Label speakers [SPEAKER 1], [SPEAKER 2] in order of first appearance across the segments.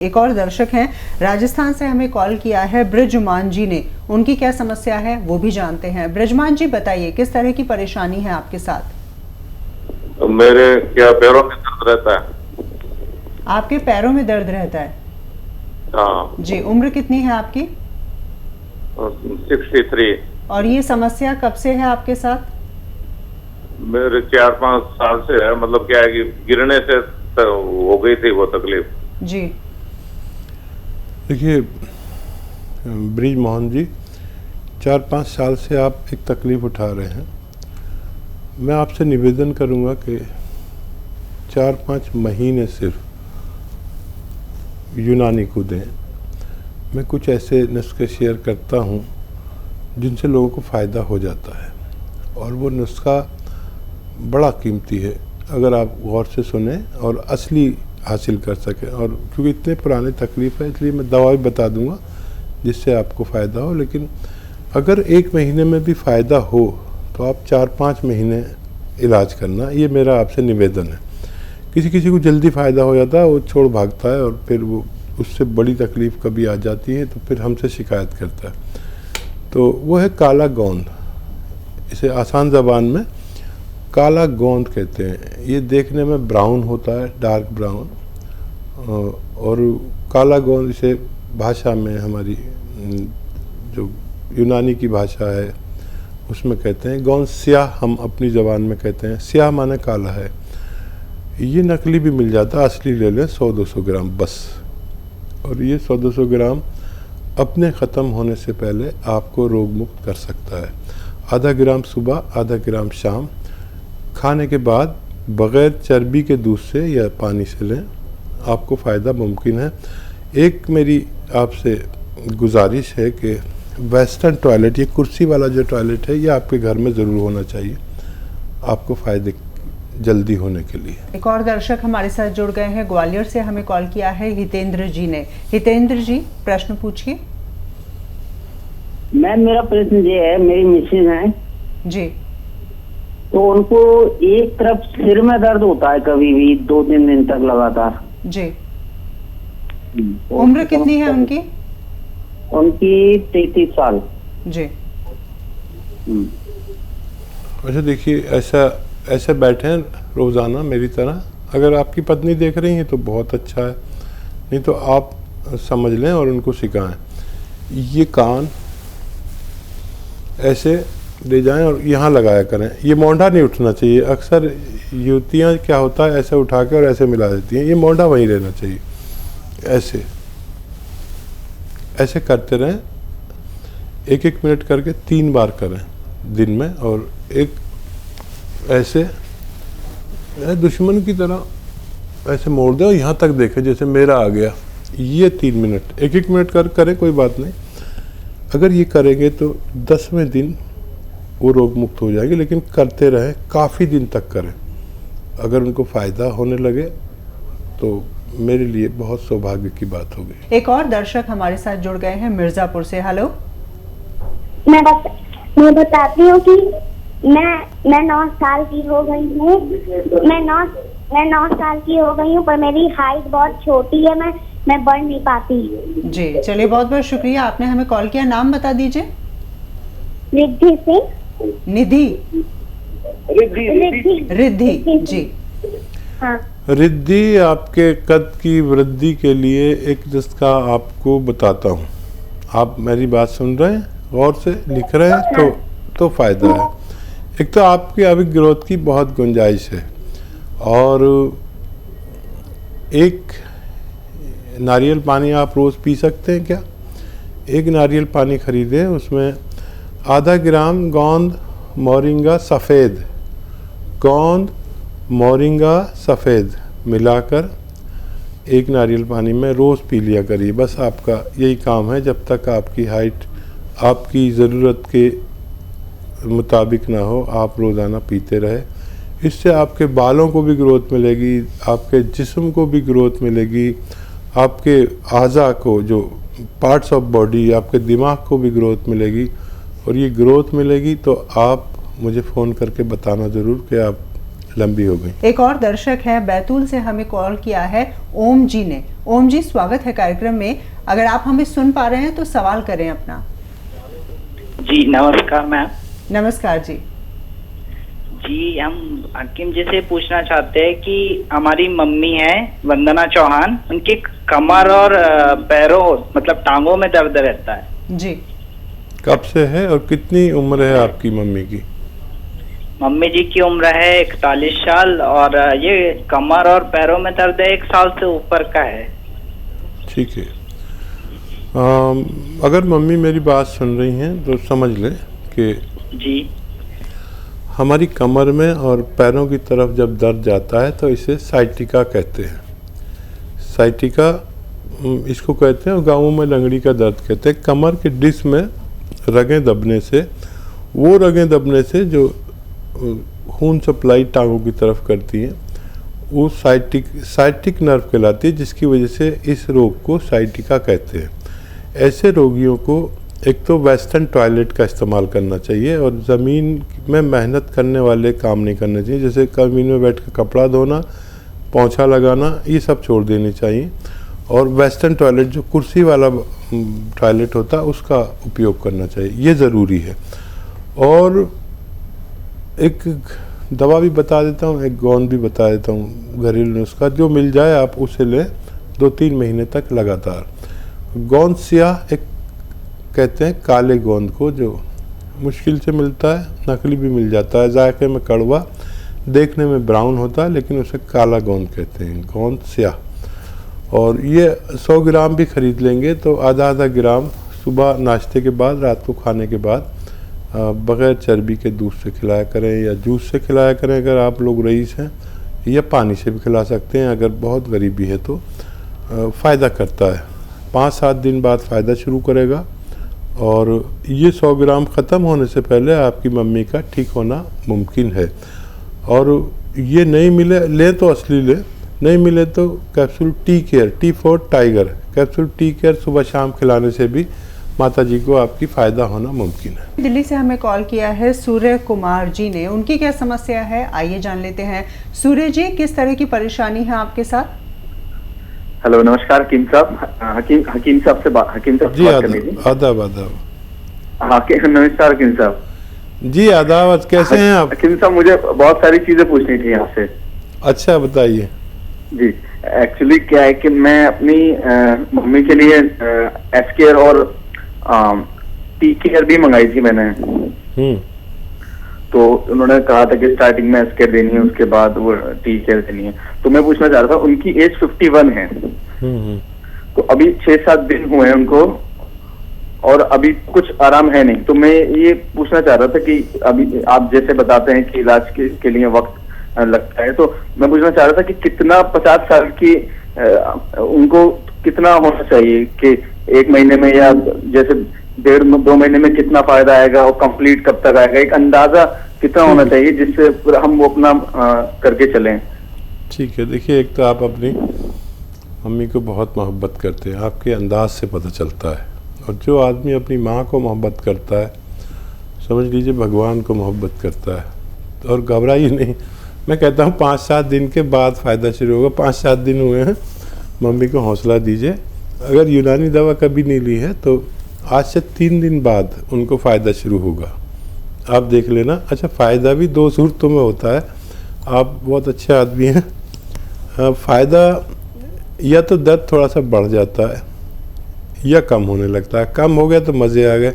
[SPEAKER 1] एक और दर्शक हैं राजस्थान से, हमें कॉल किया है ब्रजमान जी ने। उनकी क्या समस्या है वो भी जानते हैं। ब्रजमान जी बताइए, किस तरह की परेशानी है आपके साथ?
[SPEAKER 2] मेरे क्या पैरों में दर्द रहता है।
[SPEAKER 1] आपके पैरों में दर्द रहता है?
[SPEAKER 2] हाँ
[SPEAKER 1] जी। उम्र कितनी है आपकी?
[SPEAKER 2] 63।
[SPEAKER 1] और ये समस्या कब से है आपके साथ?
[SPEAKER 2] मेरे 4-5 साल से है। मतलब क्या है कि गिरने से हो गई थी वो तकलीफ।
[SPEAKER 1] जी।
[SPEAKER 3] देखिए ब्रिज मोहन जी, 4-5 साल से आप एक तकलीफ़ उठा रहे हैं। मैं आपसे निवेदन करूंगा कि 4-5 महीने सिर्फ यूनानी को दें। मैं कुछ ऐसे नुस्खे शेयर करता हूं जिनसे लोगों को फ़ायदा हो जाता है, और वो नुस्खा बड़ा कीमती है अगर आप गौर से सुने और असली हासिल कर सकें। और क्योंकि इतने पुराने तकलीफ़ है, इसलिए मैं दवा भी बता दूंगा जिससे आपको फ़ायदा हो। लेकिन अगर 1 महीने में भी फ़ायदा हो तो आप 4-5 महीने इलाज करना, ये मेरा आपसे निवेदन है। किसी किसी को जल्दी फ़ायदा हो जाता है, वो छोड़ भागता है, और फिर वो उससे बड़ी तकलीफ़ कभी आ जाती है तो फिर हमसे शिकायत करता है। तो वो है काला गोंद। इसे आसान ज़बान में काला गोंद कहते हैं। ये देखने में ब्राउन होता है, डार्क ब्राउन। और काला गोंद इसे भाषा में, हमारी जो यूनानी की भाषा है उसमें कहते हैं गोंद स्याह। हम अपनी ज़बान में कहते हैं स्याह, माने काला है। ये नकली भी मिल जाता है, असली ले लें 100-200 ग्राम बस। और ये 100-200 ग्राम अपने ख़त्म होने से पहले आपको रोग मुक्त कर सकता है। आधा ग्राम सुबह, आधा ग्राम शाम, खाने के बाद बग़ैर चर्बी के दूध से या पानी से लें, आपको फ़ायदा मुमकिन है। एक मेरी आपसे गुजारिश है कि वेस्टर्न टॉयलेट, ये कुर्सी वाला जो टॉयलेट है, ये आपके घर में ज़रूर होना चाहिए आपको फ़ायदे जल्दी होने के लिए।
[SPEAKER 1] एक और दर्शक हमारे साथ जुड़ गए हैं, ग्वालियर से हमें कॉल किया है हितेंद्र जी ने। हितेंद्र जी, प्रश्न पूछिए।
[SPEAKER 4] मैम, मेरा प्रश्न ये है, मेरी मिसेज हैं
[SPEAKER 1] जी,
[SPEAKER 4] तो उनको एक तरफ सिर में दर्द होता है कभी भी 2-3 दिन तक लगातार।
[SPEAKER 1] जी। उम्र कितनी है उनकी?
[SPEAKER 4] उनकी 33 साल।
[SPEAKER 1] जी।
[SPEAKER 3] अच्छा देखिए, ऐसे बैठे हैं रोज़ाना मेरी तरह। अगर आपकी पत्नी देख रही हैं तो बहुत अच्छा है, नहीं तो आप समझ लें और उनको सिखाएं। ये कान ऐसे ले जाएं और यहाँ लगाया करें। ये मोंढा नहीं उठना चाहिए। अक्सर युवतियाँ क्या होता है, ऐसे उठा के और ऐसे मिला देती हैं। ये मोंढा वहीं रहना चाहिए। ऐसे ऐसे करते रहें, 1-1 मिनट करके 3 बार करें दिन में। और एक ऐसे दुश्मन की तरह ऐसे मोड़ दें और यहाँ तक देखें जैसे मेरा आ गया। ये 3 मिनट, 1-1 मिनट करें, कोई बात नहीं। अगर ये करेंगे तो 10वें दिन वो रोग मुक्त हो जाएगी। लेकिन करते रहें, काफ़ी दिन तक करें। अगर उनको फ़ायदा होने लगे तो मेरे लिए बहुत सौभाग्य की बात होगी।
[SPEAKER 1] एक और दर्शक हमारे साथ जुड़ गए हैं मिर्ज़ापुर से। हेलो।
[SPEAKER 5] मैं बताती हूँ कि मैं 9 साल की हो गई हूँ। मैं 9 साल की हो गई हूँ, पर मेरी हाइट बहुत छोटी है। मैं बढ़ नहीं पाती।
[SPEAKER 1] जी, चलिए, बहुत बहुत शुक्रिया, आपने हमें कॉल किया। नाम बता दीजिए।
[SPEAKER 5] रिद्धि सिंह।
[SPEAKER 1] निधि? रिद्धि जी।
[SPEAKER 5] हाँ।
[SPEAKER 3] रिद्धि, आपके कद की वृद्धि के लिए एक नुस्खा आपको बताता हूँ। आप मेरी बात सुन रहे हैं, गौर से लिख रहे हैं, तो फ़ायदा है। एक तो आपकी अभी ग्रोथ की बहुत गुंजाइश है। और एक नारियल पानी आप रोज़ पी सकते हैं क्या? एक नारियल पानी खरीदें, उसमें आधा ग्राम गोंद मोरिंगा सफ़ेद, गोंद मोरिंगा सफ़ेद मिलाकर एक नारियल पानी में रोज़ पी लिया करिए। बस आपका यही काम है, जब तक आपकी हाइट आपकी ज़रूरत के मुताबिक ना हो, आप रोज़ाना पीते रहे। इससे आपके बालों को भी ग्रोथ मिलेगी, आपके जिस्म को भी ग्रोथ मिलेगी, आपके आज़ा को, जो पार्ट्स ऑफ बॉडी, आपके दिमाग को भी ग्रोथ मिलेगी। और ये ग्रोथ मिलेगी तो आप मुझे फ़ोन करके बताना ज़रूर कि आप लंबी हो गई।
[SPEAKER 1] एक और दर्शक है बैतूल से, हमें कॉल किया है ओम जी ने। ओम जी, स्वागत है कार्यक्रम में। अगर आप हमें सुन पा रहे हैं तो सवाल करें अपना।
[SPEAKER 6] जी नमस्कार मैम।
[SPEAKER 1] नमस्कार जी।
[SPEAKER 6] जी हम हकीम जी से पूछना चाहते हैं कि हमारी मम्मी है वंदना चौहान, उनकी कमर और पैरों मतलब टांगों में दर्द रहता है
[SPEAKER 1] जी।
[SPEAKER 3] कब से है और कितनी उम्र है आपकी मम्मी की?
[SPEAKER 6] मम्मी जी की उम्र है 41 साल और ये कमर और पैरों में दर्द 1 साल से ऊपर का है।
[SPEAKER 3] ठीक है। अगर मम्मी मेरी बात सुन रही हैं तो समझ लें कि
[SPEAKER 6] जी
[SPEAKER 3] हमारी कमर में और पैरों की तरफ जब दर्द जाता है तो इसे साइटिका कहते हैं। साइटिका इसको कहते हैं और गाँवों में लंगड़ी का दर्द कहते हैं। कमर के डिस्क में रगें दबने से, वो रगें दबने से जो खून सप्लाई टांगों की तरफ करती हैं वो साइटिक नर्व कहलाती है, जिसकी वजह से इस रोग को साइटिका कहते हैं। ऐसे रोगियों को एक तो वेस्टर्न टॉयलेट का इस्तेमाल करना चाहिए और ज़मीन में मेहनत करने वाले काम नहीं करने चाहिए, जैसे ज़मीन में बैठ कर कपड़ा धोना, पोंछा लगाना, ये सब छोड़ देनी चाहिए। और वेस्टर्न टॉयलेट जो कुर्सी वाला टॉयलेट होता है उसका उपयोग करना चाहिए, ये ज़रूरी है। और एक दवा भी बता देता हूँ, एक गोंद भी बता देता हूँ, घरेलू नुस्खा जो मिल जाए आप उसे लें 2-3 महीने तक लगातार। गोंद स्याह एक कहते हैं काले गोंद को, जो मुश्किल से मिलता है, नकली भी मिल जाता है, जायके में कड़वा, देखने में ब्राउन होता है लेकिन उसे काला गोंद कहते हैं, गोंद स्याह। और ये 100 ग्राम भी खरीद लेंगे तो आधा ग्राम सुबह नाश्ते के बाद, रात को खाने के बाद बग़ैर चर्बी के दूध से खिलाया करें या जूस से खिलाया करें अगर आप लोग रईस हैं, या पानी से भी खिला सकते हैं अगर बहुत गरीबी है तो। फ़ायदा करता है, 5-7 दिन बाद फ़ायदा शुरू करेगा। और ये 100 ग्राम ख़त्म होने से पहले आपकी मम्मी का ठीक होना मुमकिन है। और ये नहीं मिले लें तो असली लें, नहीं मिले तो capsule tea care, T4 tiger capsule tea care सुबह शाम खिलाने से भी माता जी को आपकी फ़ायदा होना मुमकिन है।
[SPEAKER 1] दिल्ली से हमें कॉल किया है सूर्य कुमार जी ने, उनकी क्या समस्या है आइए जान लेते हैं। सूर्य जी, किस तरह की परेशानी है आपके साथ?
[SPEAKER 7] हेलो नमस्कार हकीम साहब। हकीम साहब से बात करनी थी।
[SPEAKER 3] आदाब।
[SPEAKER 7] हाँ नमस्कार हकीम साहब
[SPEAKER 3] जी। आदाब, कैसे हैं आप?
[SPEAKER 7] हकीम साहब मुझे बहुत सारी चीजें पूछनी थी आपसे।
[SPEAKER 3] अच्छा बताइए।
[SPEAKER 7] जी एक्चुअली क्या है कि मैं अपनी मम्मी के लिए एसकेयर और टी केयर भी मंगाई थी मैंने। तो उन्होंने कहा था कि स्टार्टिंग में एसकेयर देनी है, उसके बाद वो टी केयर देनी है। तो मैं पूछना चाह रहा था, उनकी एज 51 है, तो अभी 6-7 दिन हुए हैं उनको और अभी कुछ आराम है नहीं। तो मैं ये पूछना चाह रहा था कि अभी आप जैसे बताते हैं कि इलाज के लिए वक्त लगता है, तो मैं पूछना चाह रहा था कि कितना 50 साल की उनको कितना होना चाहिए कि 1 महीने में या जैसे 1.5-2 महीने में कितना फायदा आएगा और कंप्लीट कब तक आएगा, एक अंदाजा कितना होना चाहिए जिससे हम वो अपना करके चलें।
[SPEAKER 3] ठीक है, देखिए एक तो आप अपनी मम्मी को बहुत मोहब्बत करते हैं, आपके अंदाज से पता चलता है। और जो आदमी अपनी माँ को मोहब्बत करता है समझ लीजिए भगवान को मोहब्बत करता है। और घबराइए नहीं, मैं कहता हूँ 5-7 दिन के बाद फ़ायदा शुरू होगा। 5-7 दिन हुए हैं, मम्मी को हौसला दीजिए। अगर यूनानी दवा कभी नहीं ली है तो आज से 3 दिन बाद उनको फ़ायदा शुरू होगा, आप देख लेना। अच्छा, फ़ायदा भी 2 सूरतों में होता है, आप बहुत अच्छे आदमी हैं। फ़ायदा या तो दर्द थोड़ा सा बढ़ जाता है या कम होने लगता है। कम हो गया तो मज़े आ गए,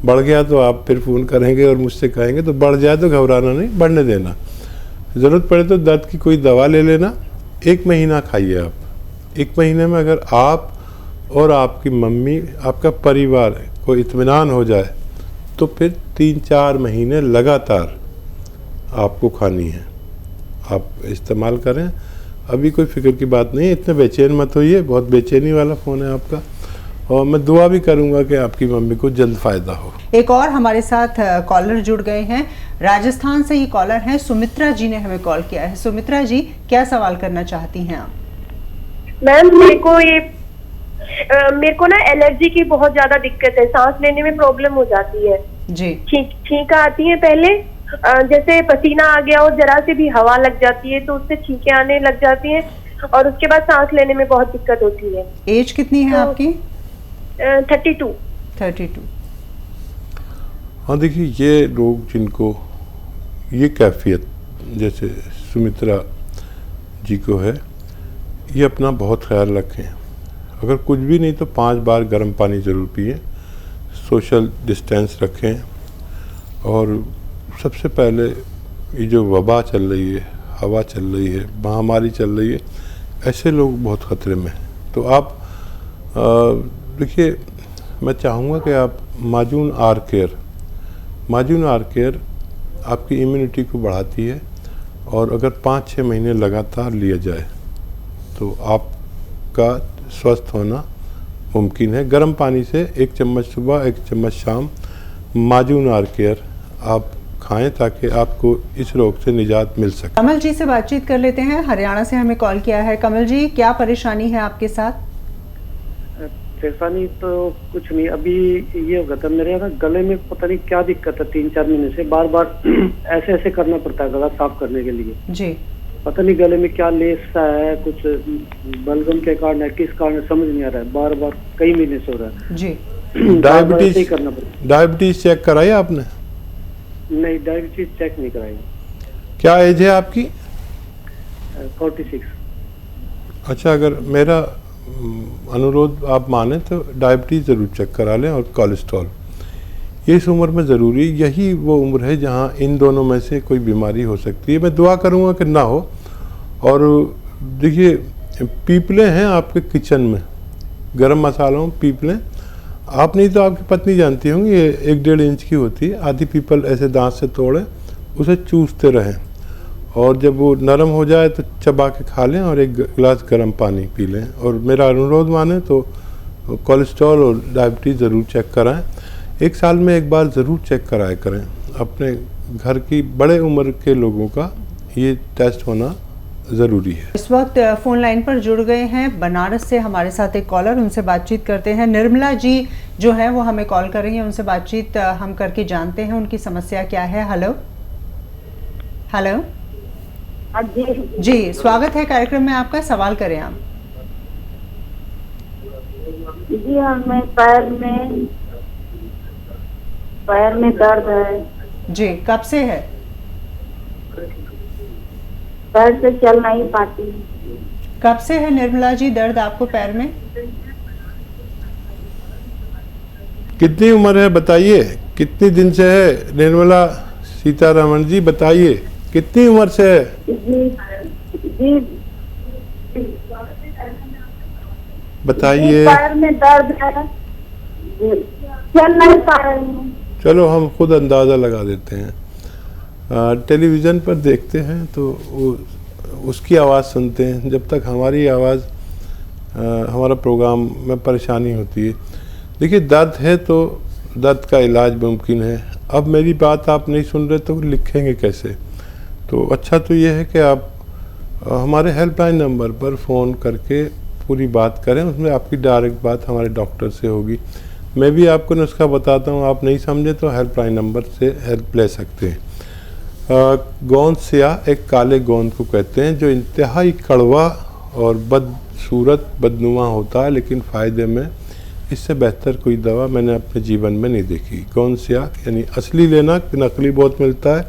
[SPEAKER 3] बढ़ गया तो आप फिर फ़ोन करेंगे और मुझसे कहेंगे। तो बढ़ जाए तो घबराना नहीं, बढ़ने देना। ज़रूरत पड़े तो दर्द की कोई दवा ले लेना। 1 महीना खाइए आप। 1 महीने में अगर आप और आपकी मम्मी, आपका परिवार को इत्मीनान हो जाए तो फिर 3-4 महीने लगातार आपको खानी है, आप इस्तेमाल करें। अभी कोई फिक्र की बात नहीं है, इतने बेचैन मत होइए। बहुत बेचैनी वाला फ़ोन है आपका, और मैं दुआ भी करूंगा कि आपकी मम्मी को जल्द फ़ायदा हो।
[SPEAKER 1] एक और हमारे साथ कॉलर जुड़ गए हैं, राजस्थान से ये कॉलर हैं, सुमित्रा जी ने हमें कॉल किया है। सुमित्रा जी, क्या सवाल करना चाहती हैं आप?
[SPEAKER 8] मैम मेरे को ना एलर्जी की बहुत ज्यादा दिक्कत है, सांस लेने में प्रॉब्लम हो जाती है
[SPEAKER 1] जी।
[SPEAKER 8] छींका आती है पहले, जैसे पसीना आ गया और जरा से भी हवा लग जाती है तो उससे छींकें आने लग जाती हैं और उसके बाद सांस लेने में बहुत दिक्कत होती है।
[SPEAKER 1] एज कितनी है आपकी?
[SPEAKER 8] 32।
[SPEAKER 1] 32।
[SPEAKER 3] हाँ देखिए, ये लोग जिनको ये कैफियत जैसे सुमित्रा जी को है, ये अपना बहुत ख्याल रखें। अगर कुछ भी नहीं तो 5 बार गर्म पानी ज़रूर पिए, सोशल डिस्टेंस रखें, और सबसे पहले ये जो वबा चल रही है, हवा चल रही है, महामारी चल रही है, ऐसे लोग बहुत ख़तरे में हैं। तो आप देखिए, मैं चाहूँगा कि आप माजून आर केयर आपकी इम्यूनिटी को बढ़ाती है, और अगर 5-6 महीने लगातार लिया जाए तो आपका स्वस्थ होना मुमकिन है। गर्म पानी से 1 चम्मच सुबह 1 चम्मच शाम माजून आर केयर आप खाएं ताकि आपको इस रोग से निजात मिल सके।
[SPEAKER 1] कमल जी से बातचीत कर लेते हैं, हरियाणा से हमें कॉल किया है। कमल जी, क्या परेशानी है आपके साथ?
[SPEAKER 9] परेशानी तो कुछ नहीं, अभी ये हो गया था मेरे ना गले में, पता नहीं क्या दिक्कत है, 3-4 महीने से बार बार ऐसे ऐसे करना पड़ता है गला साफ करने के लिए जी। पता नहीं गले में क्या लेस सा है, कुछ बलगम के कारण है, किस कारण समझ नहीं आ रहा है, बार बार कई महीने से हो रहा है जी।
[SPEAKER 3] डायबिटीज
[SPEAKER 9] करना पड़ता।
[SPEAKER 3] डायबिटीज चेक कराई आपने?
[SPEAKER 9] नहीं, डायबिटीज चेक नहीं कराई।
[SPEAKER 3] क्या एज है आपकी?
[SPEAKER 9] 46।
[SPEAKER 3] अच्छा, अगर मेरा अनुरोध आप माने तो डायबिटीज़ ज़रूर चेक करा लें, और कोलेस्ट्रॉल। ये इस उम्र में ज़रूरी, यही वो उम्र है जहाँ इन दोनों में से कोई बीमारी हो सकती है। मैं दुआ करूँगा कि ना हो। और देखिए, पीपलें हैं आपके किचन में, गरम मसालों पीपलें, आप नहीं तो आपकी पत्नी जानती होंगी, ये 1-1.5 इंच की होती है। आधी पीपल ऐसे दांत से तोड़ें, उसे चूसते रहें, और जब वो नरम हो जाए तो चबा के खा लें, और 1 गिलास गर्म पानी पी लें। और मेरा अनुरोध माने तो कोलेस्ट्रॉल और डायबिटीज़ ज़रूर चेक कराएं। 1 साल में 1 बार ज़रूर चेक कराया करें। अपने घर की बड़े उम्र के लोगों का ये टेस्ट होना ज़रूरी है।
[SPEAKER 1] इस वक्त फ़ोन लाइन पर जुड़ गए हैं बनारस से हमारे साथ एक कॉलर, उनसे बातचीत करते हैं। निर्मला जी जो है वो हमें कॉल कर रही हैं, उनसे बातचीत हम करके जानते हैं उनकी समस्या क्या है। हेलो हेलो जी, स्वागत है कार्यक्रम में आपका, सवाल करें आप।
[SPEAKER 10] जी हमें पैर में दर्द है
[SPEAKER 1] जी। कब से है?
[SPEAKER 10] पैर से चल नहीं पाती।
[SPEAKER 1] कब से है निर्मला जी दर्द आपको पैर में?
[SPEAKER 3] कितनी उम्र है बताइए, कितनी दिन से है? निर्मला सीतारमण जी बताइए, कितनी उम्र से है?
[SPEAKER 10] जी
[SPEAKER 3] बताइए।
[SPEAKER 10] पैर में दर्द है, चल नहीं पा रही हूँ।
[SPEAKER 3] चलो हम खुद अंदाज़ा लगा देते हैं। टेलीविज़न पर देखते हैं तो उसकी आवाज़ सुनते हैं, जब तक हमारी आवाज़ हमारा प्रोग्राम में परेशानी होती है। देखिए, दर्द है तो दर्द का इलाज मुमकिन है। अब मेरी बात आप नहीं सुन रहे तो लिखेंगे कैसे? तो अच्छा तो ये है कि आप हमारे हेल्पलाइन नंबर पर फ़ोन करके पूरी बात करें, उसमें आपकी डायरेक्ट बात हमारे डॉक्टर से होगी। मैं भी आपको नुस्खा बताता हूँ, आप नहीं समझे तो हेल्पलाइन नंबर से हेल्प ले सकते हैं। गोंद स्याह एक काले गोंद को कहते हैं, जो इंतहाई कड़वा और बदसूरत बदनुमा होता है, लेकिन फ़ायदे में इससे बेहतर कोई दवा मैंने अपने जीवन में नहीं देखी। गोंद स्याह यानी असली लेना, नकली बहुत मिलता है,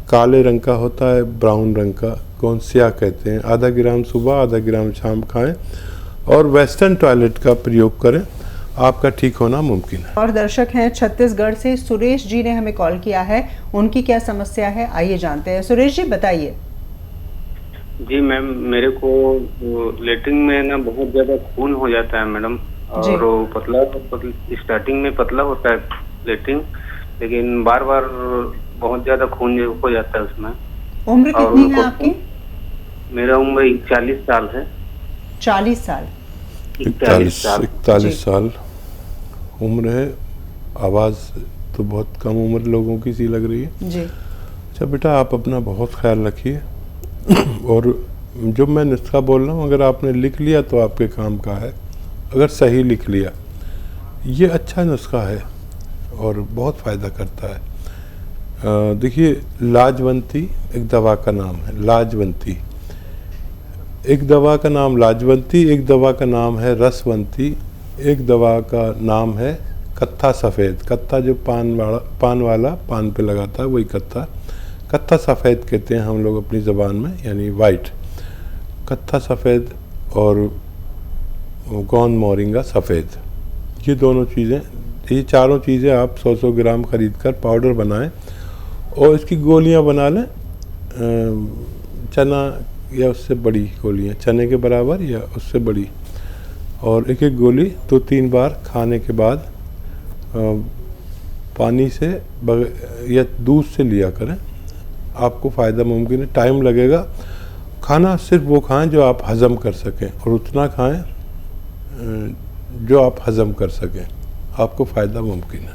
[SPEAKER 3] काले रंग का होता है, ब्राउन रंग का, गोंद स्याह कहते हैं। आधा ग्राम सुबह, आधा ग्राम शाम खाएं, और वेस्टर्न टॉयलेट का प्रयोग करें, आपका ठीक होना मुमकिन है।
[SPEAKER 1] और दर्शक हैं छत्तीसगढ़ से, सुरेश जी ने हमें कॉल किया है, उनकी क्या समस्या है आइए जानते हैं। सुरेश जी बताइए।
[SPEAKER 11] जी मैम, मेरे को लेटरिन में ना बहुत ज्यादा खून हो जाता है मैडम, और वो पतला स्टार्टिंग में पतला होता है लेटरिन, लेकिन बार बार बहुत ज्यादा खून हो जाता है उसमें।
[SPEAKER 1] उम्र कितनी है आपकी?
[SPEAKER 11] मेरा उम्र 41 साल है।
[SPEAKER 1] 40 साल?
[SPEAKER 3] 41 साल उम्र है। आवाज़ तो बहुत कम उम्र लोगों की सी लग रही है
[SPEAKER 1] जी।
[SPEAKER 3] अच्छा बेटा, आप अपना बहुत ख्याल रखिए, और जो मैं नुस्खा बोल रहा हूँ अगर आपने लिख लिया तो आपके काम का है। अगर सही लिख लिया, ये अच्छा नुस्खा है और बहुत फ़ायदा करता है। देखिए, लाजवंती एक दवा का नाम है। लाजवंती एक दवा का नाम, लाजवंती एक दवा का नाम है, रसवंती एक दवा का नाम है, कत्था सफ़ेद। कत्था जो पान वाला पान पे लगाता है वही कत्था, कत्था सफ़ेद कहते हैं हम लोग अपनी ज़बान में, यानी वाइट। कत्था सफ़ेद और गौन मोरिंगा सफ़ेद, ये दोनों चीज़ें, ये चारों चीज़ें आप 100-100 ग्राम ख़रीद कर पाउडर बनाएं और इसकी गोलियां बना लें। चना या उससे बड़ी गोलियां, चने के बराबर या उससे बड़ी, और एक एक गोली 2-3 बार खाने के बाद पानी से या दूध से लिया करें, आपको फ़ायदा मुमकिन है। टाइम लगेगा। खाना सिर्फ वो खाएं जो आप हज़म कर सकें, और उतना खाएं जो आप हज़म कर सकें, आपको फ़ायदा मुमकिन है।